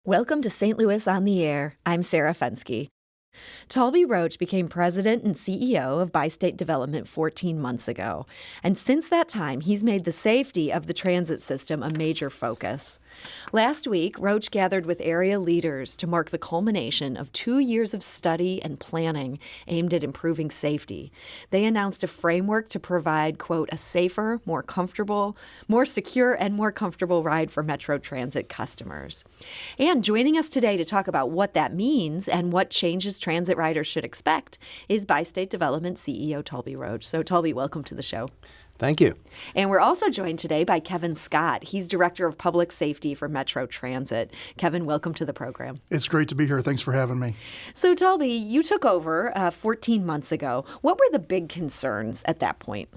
Welcome to St. Louis on the Air. I'm Sarah Fenske. Taulby Roach became president and CEO of Bi-State Development 14 months ago. And since that time, he's made the safety of the transit system a major focus. Last week, Roach gathered with area leaders to mark the culmination of 2 years of study and planning aimed at improving safety. They announced a framework to provide, quote, a safer, more comfortable, more secure, and more comfortable ride for Metro Transit customers. And joining us today to talk about what that means and what changes transit riders should expect is Bi-State Development CEO Taulby Roach. So, Taulby, welcome to the show. Thank you. And we're also joined today by Kevin Scott. He's Director of Public Safety for Metro Transit. Kevin, welcome to the program. It's great to be here. Thanks for having me. So, Taulby, you took over 14 months ago. What were the big concerns at that point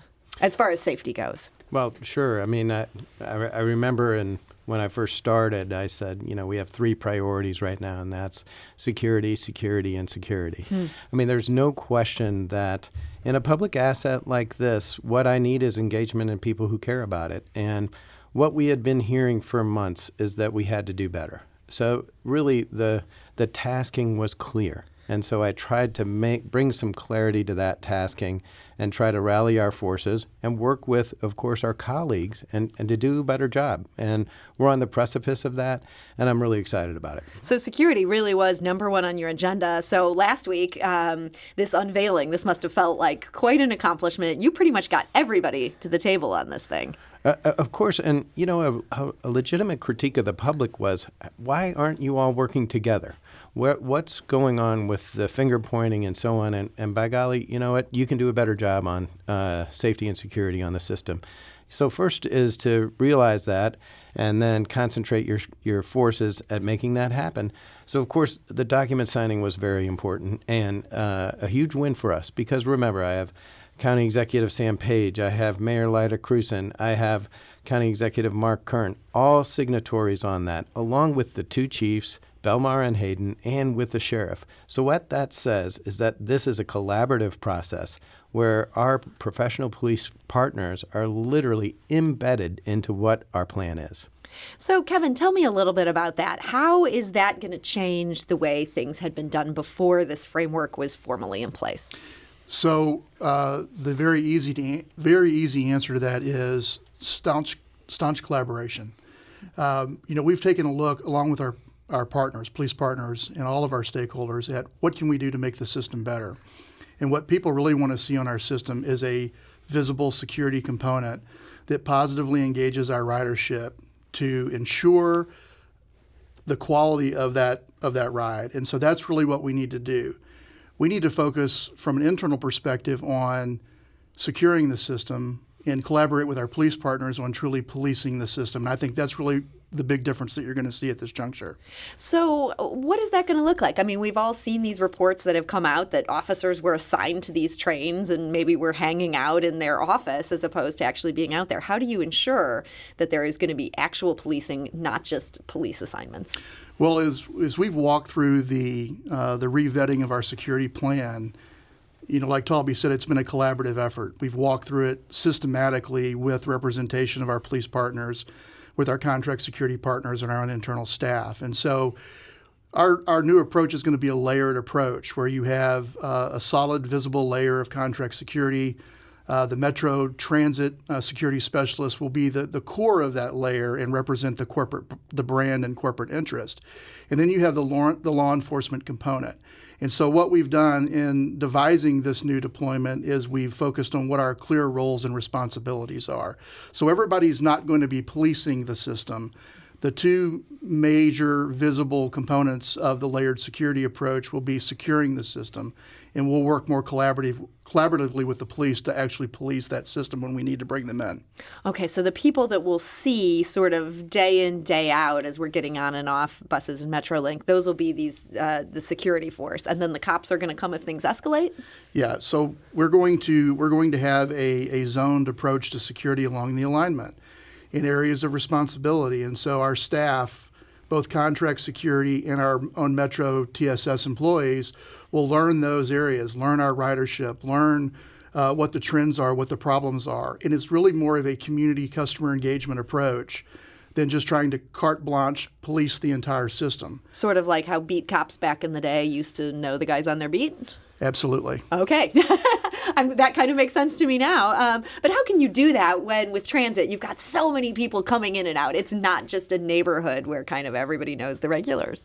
as far as safety goes? Well, sure. I mean, I remember when I first started, I said, we have 3 priorities right now, and that's security, security, and security. I mean, there's no question that in a public asset like this, what I need is engagement and people who care about it. And what we had been hearing for months is that we had to do better. So really, the tasking was clear. And so I tried to bring some clarity to that tasking and try to rally our forces and work with, of course, our colleagues and to do a better job. And we're on the precipice of that, and I'm really excited about it. So security really was number one on your agenda. So last week, this unveiling, this must have felt like quite an accomplishment. You pretty much got everybody to the table on this thing. Of course, and a legitimate critique of the public was, why aren't you all working together? What's going on with the finger pointing and so on? And by golly, you know what? You can do a better job on safety and security on the system. So first is to realize that and then concentrate your forces at making that happen. So, of course, the document signing was very important and a huge win for us because, remember, I have County Executive Sam Page, I have Mayor Lyda Cruzen, I have County Executive Mark Kern, all signatories on that, along with the 2 chiefs, Belmar and Hayden, and with the sheriff. So what that says is that this is a collaborative process where our professional police partners are literally embedded into what our plan is. So, Kevin, tell me a little bit about that. How is that going to change the way things had been done before this framework was formally in place? So the very easy answer to that is staunch collaboration. We've taken a look along with our partners, police partners, and all of our stakeholders at what can we do to make the system better. And what people really want to see on our system is a visible security component that positively engages our ridership to ensure the quality of that ride. And so that's really what we need to do. We need to focus from an internal perspective on securing the system and collaborate with our police partners on truly policing the system. And I think that's really the big difference that you're going to see at this juncture. So what is that going to look like? I mean, we've all seen these reports that have come out that officers were assigned to these trains and maybe were hanging out in their office as opposed to actually being out there. How do you ensure that there is going to be actual policing, not just police assignments? Well, as we've walked through the revetting of our security plan, like Taulby said, it's been a collaborative effort. We've walked through it systematically with representation of our police partners, with our contract security partners and our own internal staff. And so our new approach is going to be a layered approach where you have a solid, visible layer of contract security. The Metro Transit security specialist will be the core of that layer and represent the brand and corporate interest. And then you have the law enforcement component. And so what we've done in devising this new deployment is we've focused on what our clear roles and responsibilities are. So everybody's not going to be policing the system. The 2 major visible components of the layered security approach will be securing the system, and we'll work more collaboratively with the police to actually police that system when we need to bring them in. Okay, so the people that we'll see sort of day in, day out as we're getting on and off buses and MetroLink, those will be the security force, and then the cops are going to come if things escalate? Yeah, so we're going to have a zoned approach to security along the alignment in areas of responsibility. And so our staff, both contract security and our own Metro TSS employees, will learn those areas, learn our ridership, learn what the trends are, what the problems are. And it's really more of a community customer engagement approach than just trying to carte blanche police the entire system. Sort of like how beat cops back in the day used to know the guys on their beat? Absolutely. Okay. That kind of makes sense to me now. But how can you do that when with transit you've got so many people coming in and out? It's not just a neighborhood where kind of everybody knows the regulars.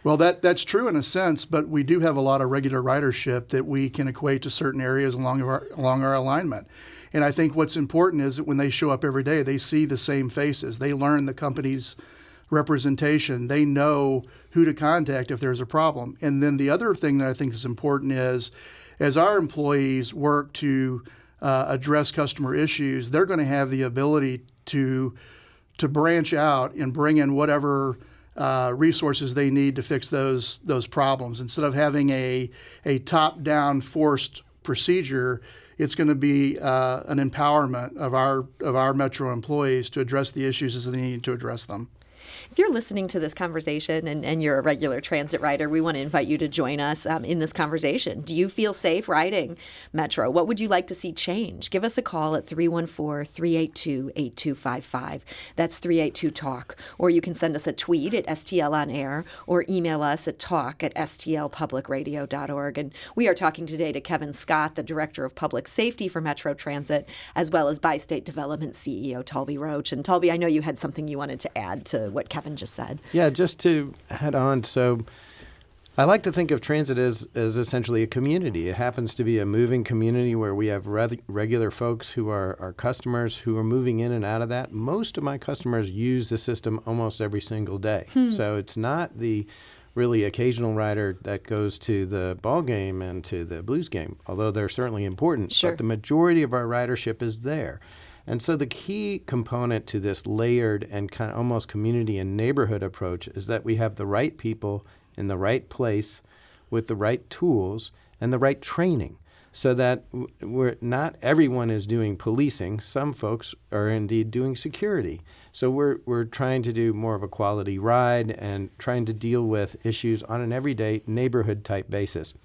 Well, that's true in a sense, but we do have a lot of regular ridership that we can equate to certain areas along our alignment. And I think what's important is that when they show up every day, they see the same faces. They learn the company's representation. They know who to contact if there's a problem. And then the other thing that I think is important is, as our employees work to address customer issues, they're going to have the ability to branch out and bring in whatever resources they need to fix those problems. Instead of having a top-down forced procedure, it's going to be an empowerment of our Metro employees to address the issues as they need to address them. If you're listening to this conversation and you're a regular transit rider, we want to invite you to join us in this conversation. Do you feel safe riding Metro? What would you like to see change? Give us a call at 314-382-8255. That's 382-TALK. Or you can send us a tweet at STL On Air or email us at talk@stlpublicradio.org. And we are talking today to Kevin Scott, the Director of Public Safety for Metro Transit, as well as Bi-State Development CEO Taulby Roach. And Taulby, I know you had something you wanted to add to what Kevin just said. Yeah, just to head on. So I like to think of transit as essentially a community. It happens to be a moving community where we have regular folks who are our customers who are moving in and out of that. Most of my customers use the system almost every single day. So it's not the really occasional rider that goes to the ball game and to the blues game, although they're certainly important. Sure. But the majority of our ridership is there. And so the key component to this layered and kind of almost community and neighborhood approach is that we have the right people in the right place with the right tools and the right training so that not everyone is doing policing. Some folks are indeed doing security. So we're trying to do more of a quality ride and trying to deal with issues on an everyday neighborhood type basis.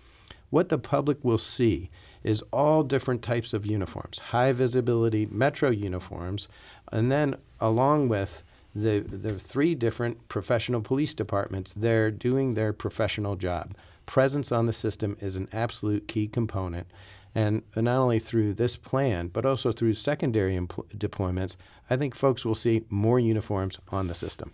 What the public will see is all different types of uniforms, high visibility Metro uniforms, and then along with the 3 different professional police departments, they're doing their professional job. Presence on the system is an absolute key component. And not only through this plan, but also through secondary deployments, I think folks will see more uniforms on the system.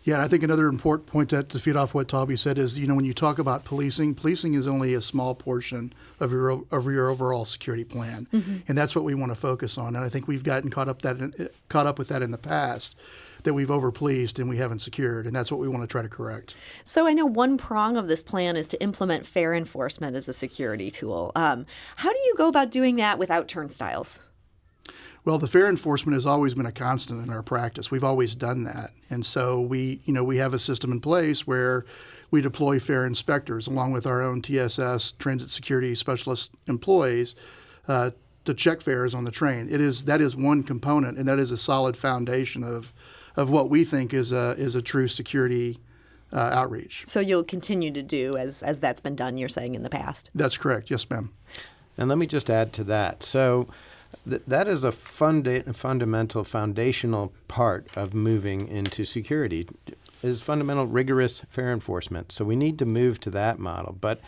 Yeah, and I think another important point to feed off what Taulby said is, when you talk about policing is only a small portion of your overall security plan, and that's what we want to focus on. And I think we've gotten caught up with that in the past, that we've overpoliced and we haven't secured, and that's what we want to try to correct. So I know one prong of this plan is to implement fare enforcement as a security tool. How do you go about doing that without turnstiles? Well, the fare enforcement has always been a constant in our practice. We've always done that. And so we have a system in place where we deploy fare inspectors along with our own TSS, Transit Security Specialist employees, to check fares on the train. That is one component, and that is a solid foundation of what we think is a true security outreach. So you'll continue to do as that's been done, you're saying, in the past? That's correct. Yes, ma'am. And let me just add to that. So that is a fundamental, foundational part of moving into security, is fundamental, rigorous fare enforcement. So we need to move to that model. But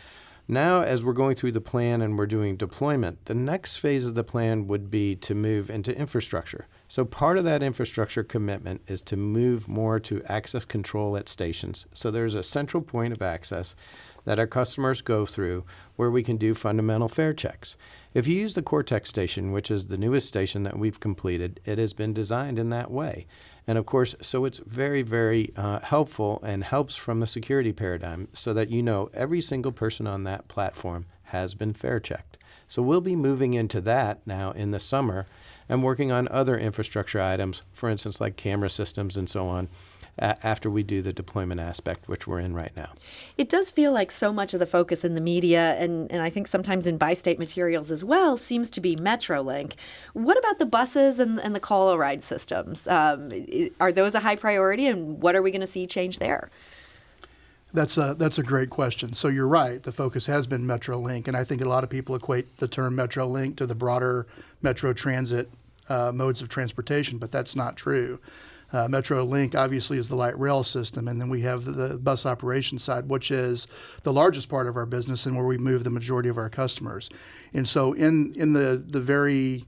now, as we're going through the plan and we're doing deployment, the next phase of the plan would be to move into infrastructure. So part of that infrastructure commitment is to move more to access control at stations. So there's a central point of access that our customers go through where we can do fundamental fare checks. If you use the Cortex station, which is the newest station that we've completed, it has been designed in that way. And of course, so it's very, very helpful and helps from the security paradigm so that every single person on that platform has been fare checked. So we'll be moving into that now in the summer and working on other infrastructure items, for instance, like camera systems and so on, after we do the deployment aspect, which we're in right now. It does feel like so much of the focus in the media, and I think sometimes in Bi-State materials as well, seems to be MetroLink. What about the buses and the call-a-ride systems? Are those a high priority, and what are we going to see change there? That's a great question. So you're right. The focus has been MetroLink, and I think a lot of people equate the term MetroLink to the broader Metro Transit modes of transportation, but that's not true. MetroLink obviously is the light rail system, and then we have the bus operation side, which is the largest part of our business and where we move the majority of our customers. And so in the very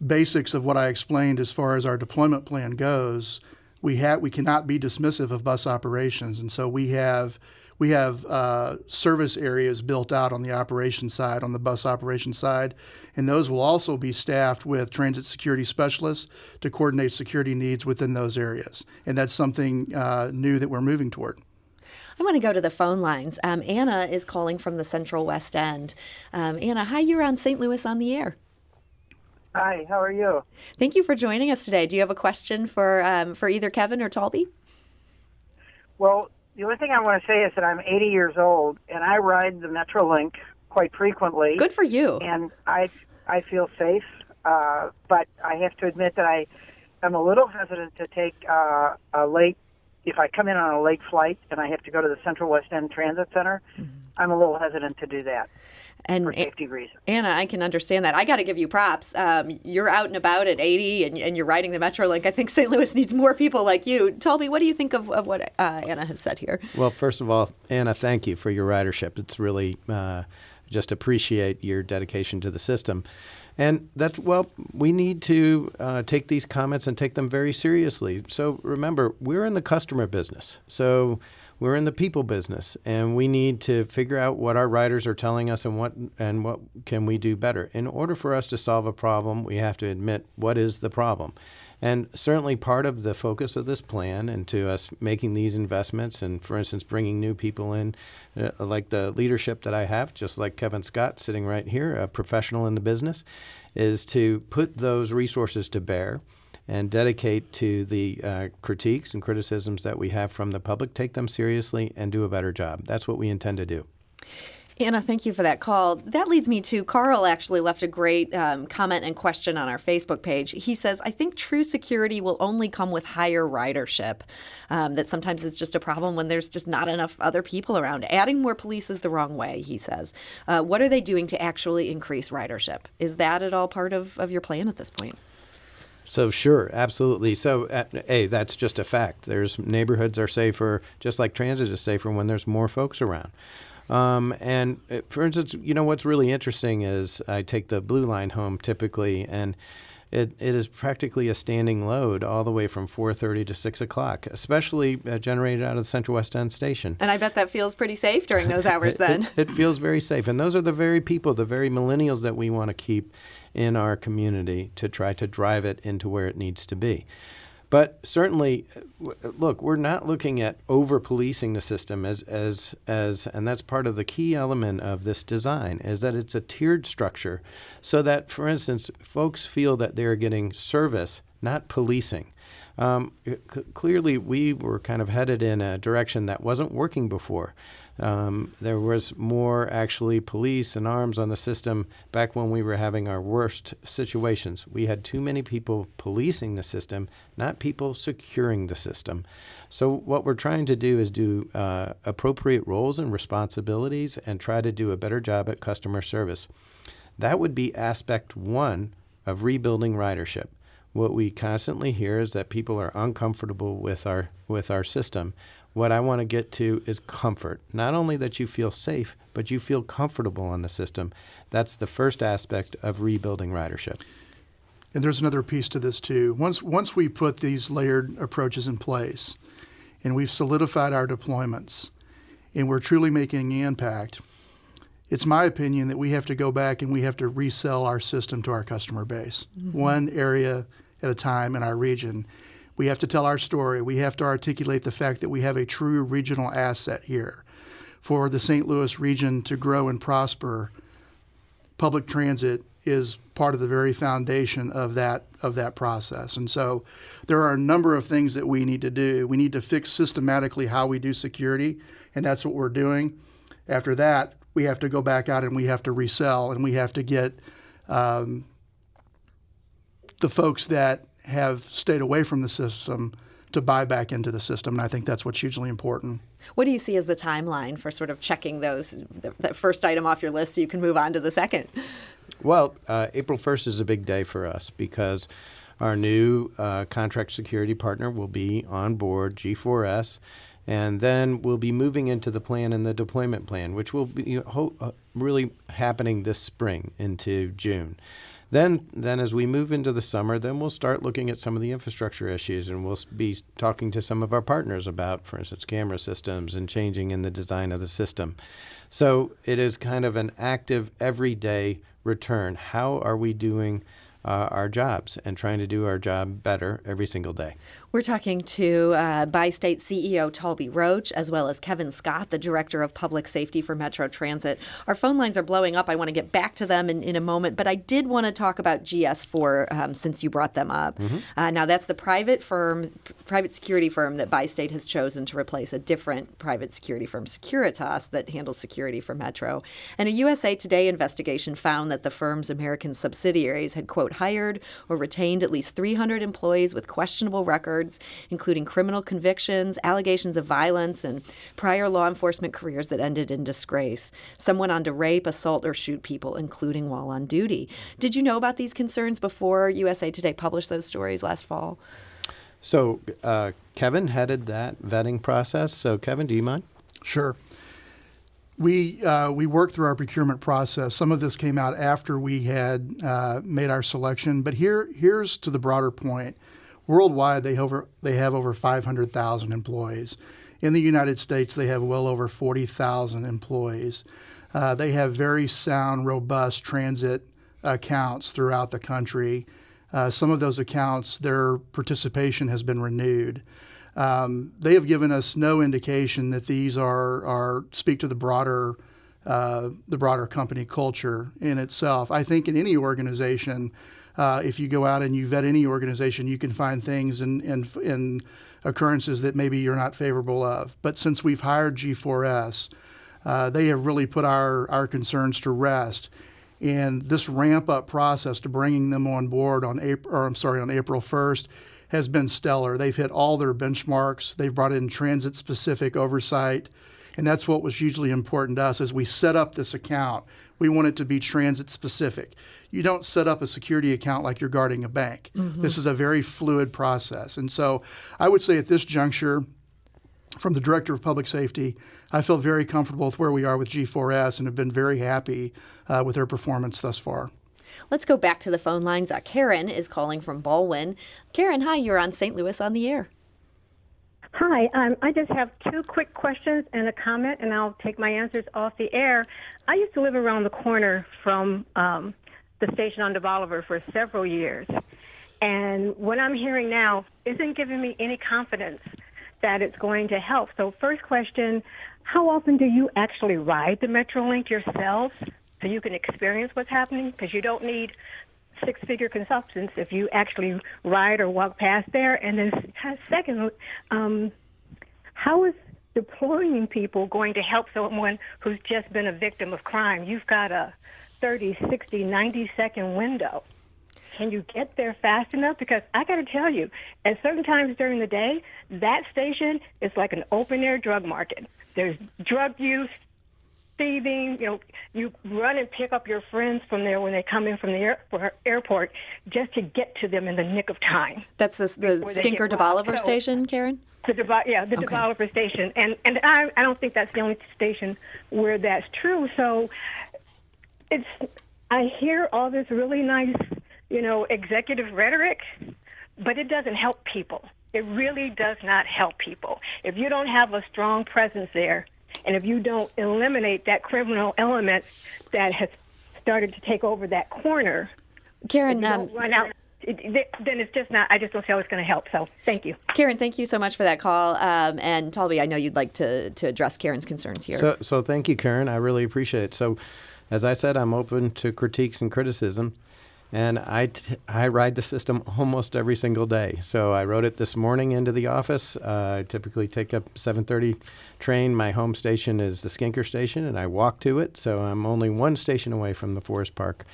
basics of what I explained as far as our deployment plan goes, we cannot be dismissive of bus operations, and so we have service areas built out on the operation side, on the bus operation side, and those will also be staffed with transit security specialists to coordinate security needs within those areas. And that's something new that we're moving toward. I want to go to the phone lines. Anna is calling from the Central West End. Anna, hi, you're on St. Louis on the Air. Hi, how are you? Thank you for joining us today. Do you have a question for either Kevin or Taulby? Well, the only thing I want to say is that I'm 80 years old, and I ride the MetroLink quite frequently. Good for you. And I feel safe, but I have to admit that I am a little hesitant to take a late, if I come in on a late flight and I have to go to the Central West End Transit Center, I'm a little hesitant to do that. And for safety reasons. Anna, I can understand that. I got to give you props. You're out and about at 80 and you're riding the MetroLink. I think St. Louis needs more people like you. Taulby, what do you think of what Anna has said here? Well, first of all, Anna, thank you for your ridership. It's really just appreciate your dedication to the system. And we need to take these comments and take them very seriously. So remember, we're in the customer business. So we're in the people business, and we need to figure out what our riders are telling us and what can we do better. In order for us to solve a problem, we have to admit what is the problem. And certainly part of the focus of this plan and to us making these investments and, for instance, bringing new people in, like the leadership that I have, just like Kevin Scott sitting right here, a professional in the business, is to put those resources to bear and dedicate to the critiques and criticisms that we have from the public, take them seriously, and do a better job. That's what we intend to do. Anna, thank you for that call. That leads me to Carl actually left a great comment and question on our Facebook page. He says, I think true security will only come with higher ridership. That sometimes it's just a problem when there's just not enough other people around. Adding more police is the wrong way, he says. What are they doing to actually increase ridership? Is that at all part of your plan at this point? So sure, absolutely. So, that's just a fact. There's neighborhoods are safer, just like transit is safer when there's more folks around. For instance, what's really interesting is I take the Blue Line home typically, and it is practically a standing load all the way from 4:30 to 6 o'clock, especially generated out of the Central West End station. And I bet that feels pretty safe during those hours then. It feels very safe. And those are the very people, the very millennials that we want to keep in our community to try to drive it into where it needs to be. But certainly, look, we're not looking at over-policing the system and that's part of the key element of this design, is that it's a tiered structure so that, for instance, folks feel that they're getting service, not policing. Clearly, we were kind of headed in a direction that wasn't working before. There was more actually police and arms on the system back when we were having our worst situations. We had too many people policing the system, not people securing the system. So what we're trying to do is do appropriate roles and responsibilities and try to do a better job at customer service. That would be aspect one of rebuilding ridership. What we constantly hear is that people are uncomfortable with our system. What I want to get to is comfort. Not only that you feel safe, but you feel comfortable on the system. That's the first aspect of rebuilding ridership. And there's another piece to this too. Once we put these layered approaches in place and we've solidified our deployments and we're truly making an impact, it's my opinion that we have to go back and we have to resell our system to our customer base, one area at a time in our region. We have to tell our story. We have to articulate the fact that we have a true regional asset here. For the St. Louis region to grow and prosper, public transit is part of the very foundation of that process. And so there are a number of things that we need to do. We need to fix systematically how we do security, and that's what we're doing. After that, we have to go back out and we have to resell, and we have to get the folks that have stayed away from the system to buy back into the system. And I think that's what's hugely important. What do you see as the timeline for sort of checking that first item off your list so you can move on to the second? Well, April 1st is a big day for us because Our new contract security partner will be on board, G4S, and then we'll be moving into the plan and the deployment plan, which will be really happening this spring into June. Then as we move into the summer, then we'll start looking at some of the infrastructure issues, and we'll be talking to some of our partners about, for instance, camera systems and changing in the design of the system. So it is kind of an active, everyday return. How are we doing our jobs and trying to do our job better every single day? We're talking to Bi-State CEO Taulby Roach, as well as Kevin Scott, the Director of Public Safety for Metro Transit. Our phone lines are blowing up. I want to get back to them in a moment, but I did want to talk about GS4 since you brought them up. Now, that's the private security firm that Bi-State has chosen to replace a different private security firm, Securitas, that handles security for Metro. And a USA Today investigation found that the firm's American subsidiaries had, quote, hired or retained at least 300 employees with questionable records, including criminal convictions, allegations of violence, and prior law enforcement careers that ended in disgrace. Some went on to rape, assault, or shoot people, including while on duty. Did you know about these concerns before USA Today published those stories last fall? So Kevin headed that vetting process. So Kevin, do you mind? Sure. We worked through our procurement process. Some of this came out after we had made our selection, but here's to the broader point. Worldwide, they have over 500,000 employees. In the United States, they have well over 40,000 employees. They have very sound, robust transit accounts throughout the country. Some of those accounts, their participation has been renewed. They have given us no indication that these speak to the broader company culture in itself. I think in any organization, if you go out and you vet any organization, you can find things in occurrences that maybe you're not favorable of. But since we've hired G4S, they have really put our concerns to rest. And this ramp-up process to bringing them on board on April 1st has been stellar. They've hit all their benchmarks. They've brought in transit-specific oversight. And that's what was hugely important to us as we set up this account. We want it to be transit specific. You don't set up a security account like you're guarding a bank. This is a very fluid process. And so I would say at this juncture, from the Director of Public Safety, I feel very comfortable with where we are with G4S and have been very happy with their performance thus far. Let's go back to the phone lines. Karen is calling from Baldwin. Karen, hi, you're on St. Louis on the Air. Hi, I just have two quick questions and a comment, and I'll take my answers off the air. I used to live around the corner from the station on DeBolivar for several years, and what I'm hearing now isn't giving me any confidence that it's going to help. So first question, how often do you actually ride the MetroLink yourselves so you can experience what's happening? Because you don't need six-figure consultants if you actually ride or walk past there. And then second, how is deploying people going to help someone who's just been a victim of crime? You've got a 30, 60, 90-second window. Can you get there fast enough? Because I got to tell you, at certain times during the day, that station is like an open-air drug market. There's drug use, thieving. You run and pick up your friends from there when they come in from the airport just to get to them in the nick of time. That's the Skinker DeBolivar station, Karen? The DeBolivar station. And I don't think that's the only station where that's true. So I hear all this really nice, executive rhetoric, but it doesn't help people. It really does not help people. If you don't have a strong presence there, and if you don't eliminate that criminal element that has started to take over that corner, Karen, run out, then it's just not. I just don't see how it's going to help. So, thank you, Karen. Thank you so much for that call. And Taulby, I know you'd like to address Karen's concerns here. So thank you, Karen. I really appreciate it. So, as I said, I'm open to critiques and criticism. And I ride the system almost every single day. So I rode it this morning into the office. I typically take a 7:30 train. My home station is the Skinker station, and I walk to it. So I'm only one station away from the Forest Park.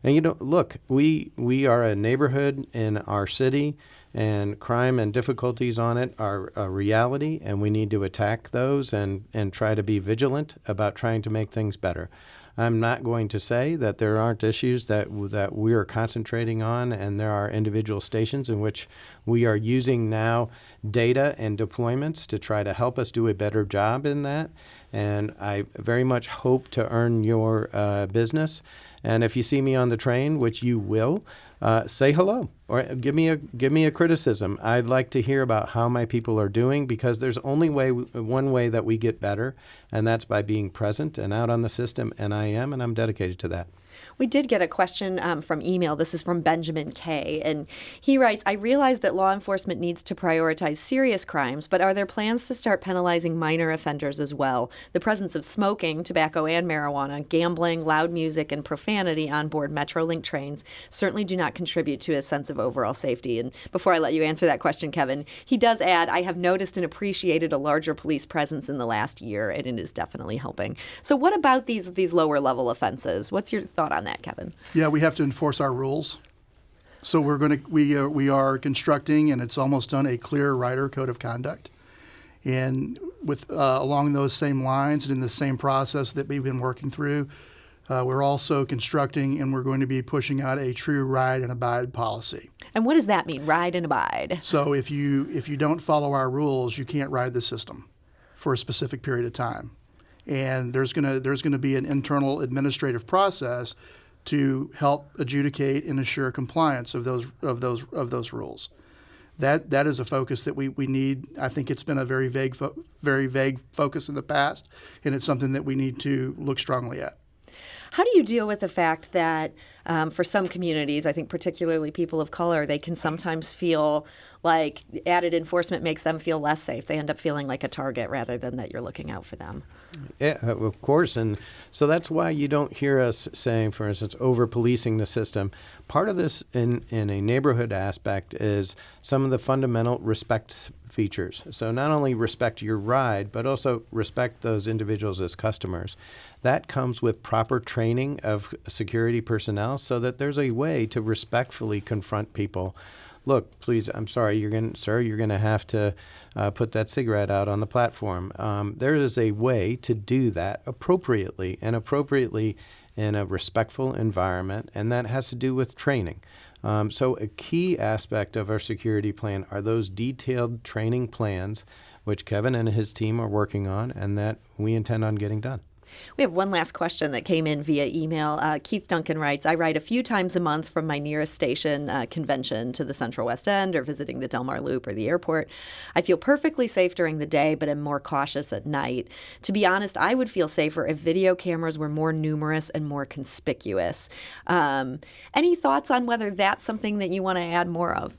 And look, we are a neighborhood in our city, and crime and difficulties on it are a reality, and we need to attack those and try to be vigilant about trying to make things better. I'm not going to say that there aren't issues that we are concentrating on, and there are individual stations in which we are using now data and deployments to try to help us do a better job in that. And I very much hope to earn your business. And if you see me on the train, which you will, say hello or give me a criticism. I'd like to hear about how my people are doing, because there's only one way that we get better, and that's by being present and out on the system. And I'm dedicated to that. We did get a question from email. This is from Benjamin K. And he writes, I realize that law enforcement needs to prioritize serious crimes, but are there plans to start penalizing minor offenders as well? The presence of smoking, tobacco, and marijuana, gambling, loud music, and profanity on board MetroLink trains certainly do not contribute to a sense of overall safety. And before I let you answer that question, Kevin, he does add, I have noticed and appreciated a larger police presence in the last year, and it is definitely helping. So what about these lower level offenses? What's your thought on that, Kevin? Yeah, we have to enforce our rules. So we are constructing, and it's almost done, a clear rider code of conduct. And with along those same lines and in the same process that we've been working through, we're also constructing, and we're going to be pushing out a true ride and abide policy. And what does that mean, ride and abide? So if you don't follow our rules, you can't ride the system for a specific period of time. And there's gonna be an internal administrative process to help adjudicate and assure compliance of those rules. That is a focus that we need. I think it's been a very vague focus in the past, and it's something that we need to look strongly at. How do you deal with the fact that for some communities, I think particularly people of color, they can sometimes feel like added enforcement makes them feel less safe? They end up feeling like a target rather than that you're looking out for them. Yeah, of course. And so that's why you don't hear us saying, for instance, over-policing the system. Part of this in a neighborhood aspect is some of the fundamental respect features. So not only respect your ride, but also respect those individuals as customers. That comes with proper training of security personnel so that there's a way to respectfully confront people. Look, please, I'm sorry, you're going to have to put that cigarette out on the platform. There is a way to do that appropriately in a respectful environment, and that has to do with training. So a key aspect of our security plan are those detailed training plans, which Kevin and his team are working on, and that we intend on getting done. We have one last question that came in via email. Keith Duncan writes, I ride a few times a month from my nearest station convention to the Central West End or visiting the Del Mar Loop or the airport. I feel perfectly safe during the day, but am more cautious at night. To be honest, I would feel safer if video cameras were more numerous and more conspicuous. Any thoughts on whether that's something that you want to add more of?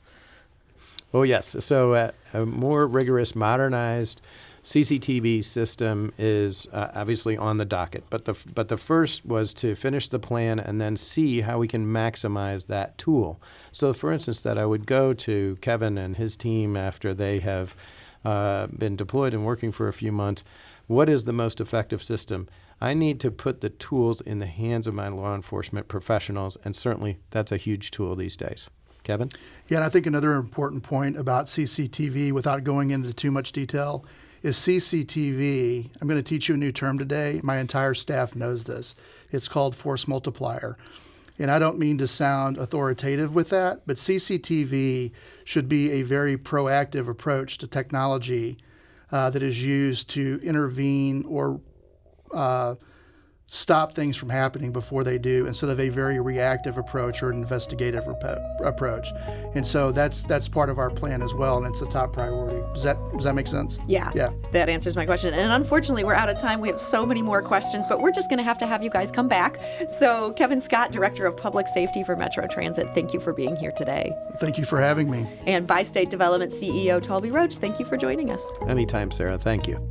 Oh, yes. So a more rigorous, modernized CCTV system is obviously on the docket, but the first was to finish the plan and then see how we can maximize that tool. So, for instance, that I would go to Kevin and his team after they have been deployed and working for a few months. What is the most effective system? I need to put the tools in the hands of my law enforcement professionals, and certainly that's a huge tool these days. Kevin? Yeah, and I think another important point about CCTV, without going into too much detail, is CCTV. I'm going to teach you a new term today. My entire staff knows this. It's called force multiplier. And I don't mean to sound authoritative with that, but CCTV should be a very proactive approach to technology that is used to intervene or stop things from happening before they do, instead of a very reactive approach or an investigative approach. And so that's part of our plan as well, and it's a top priority. Does that make sense? Yeah. That answers my question. And unfortunately, we're out of time. We have so many more questions, but we're just going to have you guys come back. So Kevin Scott, Director of Public Safety for Metro Transit, thank you for being here today. Thank you for having me. And Bi-State Development CEO Taulby Roach, thank you for joining us. Anytime, Sarah. Thank you.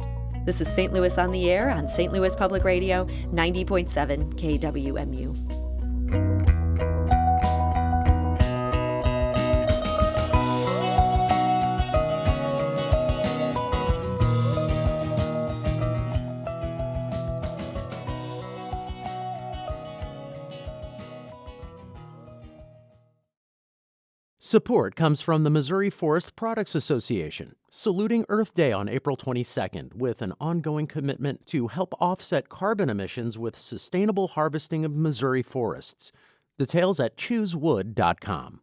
This is St. Louis on the Air on St. Louis Public Radio, 90.7 KWMU. Support comes from the Missouri Forest Products Association, saluting Earth Day on April 22nd with an ongoing commitment to help offset carbon emissions with sustainable harvesting of Missouri forests. Details at choosewood.com.